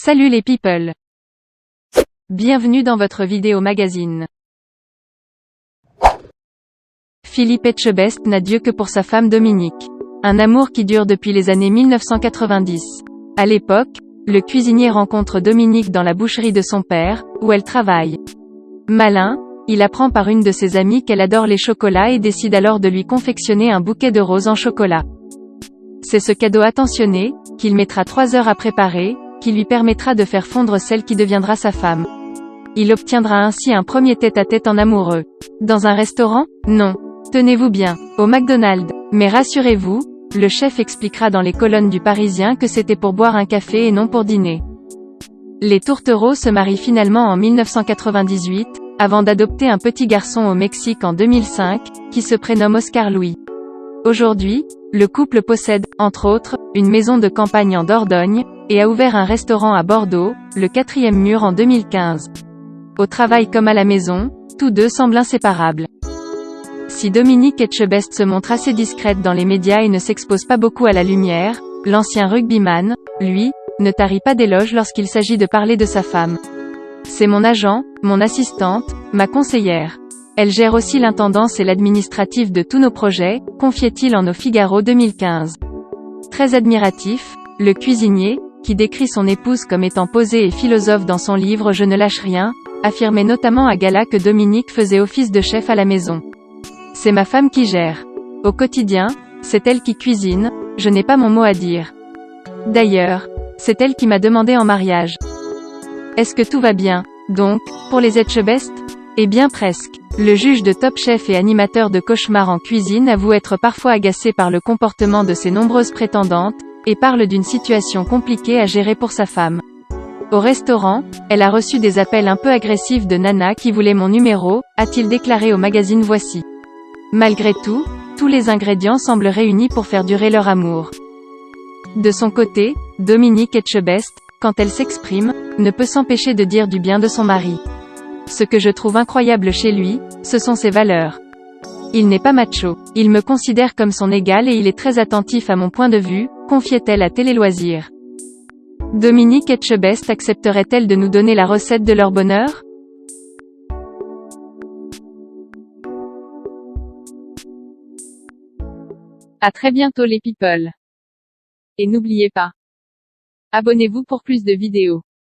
Salut les people! Bienvenue dans votre vidéo magazine. Philippe Etchebest n'a Dieu que pour sa femme Dominique. Un amour qui dure depuis les années 1990. À l'époque, le cuisinier rencontre Dominique dans la boucherie de son père, où elle travaille. Malin, il apprend par une de ses amies qu'elle adore les chocolats et décide alors de lui confectionner un bouquet de roses en chocolat. C'est ce cadeau attentionné, qu'il mettra 3 heures à préparer, qui lui permettra de faire fondre celle qui deviendra sa femme. Il obtiendra ainsi un premier tête-à-tête en amoureux. Dans un restaurant? Non. Tenez-vous bien, au McDonald's. Mais rassurez-vous, le chef expliquera dans les colonnes du Parisien que c'était pour boire un café et non pour dîner. Les tourtereaux se marient finalement en 1998, avant d'adopter un petit garçon au Mexique en 2005, qui se prénomme Oscar Louis. Aujourd'hui, le couple possède, entre autres, une maison de campagne en Dordogne, et a ouvert un restaurant à Bordeaux, le 4e mur en 2015. Au travail comme à la maison, tous deux semblent inséparables. Si Dominique Etchebest se montre assez discrète dans les médias et ne s'expose pas beaucoup à la lumière, l'ancien rugbyman, lui, ne tarit pas d'éloges lorsqu'il s'agit de parler de sa femme. C'est mon agent, mon assistante, ma conseillère. Elle gère aussi l'intendance et l'administratif de tous nos projets, confiait-il en Au Figaro 2015. Très admiratif, le cuisinier, qui décrit son épouse comme étant posée et philosophe dans son livre Je ne lâche rien, affirmait notamment à Gala que Dominique faisait office de chef à la maison. C'est ma femme qui gère. Au quotidien, c'est elle qui cuisine, je n'ai pas mon mot à dire. D'ailleurs, c'est elle qui m'a demandé en mariage. Est-ce que tout va bien, donc, pour les Etchebest? Eh bien presque. Le juge de Top Chef et animateur de Cauchemar en cuisine avoue être parfois agacé par le comportement de ses nombreuses prétendantes, et parle d'une situation compliquée à gérer pour sa femme. Au restaurant, elle a reçu des appels un peu agressifs de Nana qui voulait mon numéro, a-t-il déclaré au magazine Voici. Malgré tout, tous les ingrédients semblent réunis pour faire durer leur amour. De son côté, Dominique Etchebest, quand elle s'exprime, ne peut s'empêcher de dire du bien de son mari. Ce que je trouve incroyable chez lui, ce sont ses valeurs. Il n'est pas macho. Il me considère comme son égal et il est très attentif à mon point de vue, confiait-elle à Télé Loisirs. Dominique Etchebest accepterait-elle de nous donner la recette de leur bonheur? À très bientôt les people. Et n'oubliez pas, abonnez-vous pour plus de vidéos.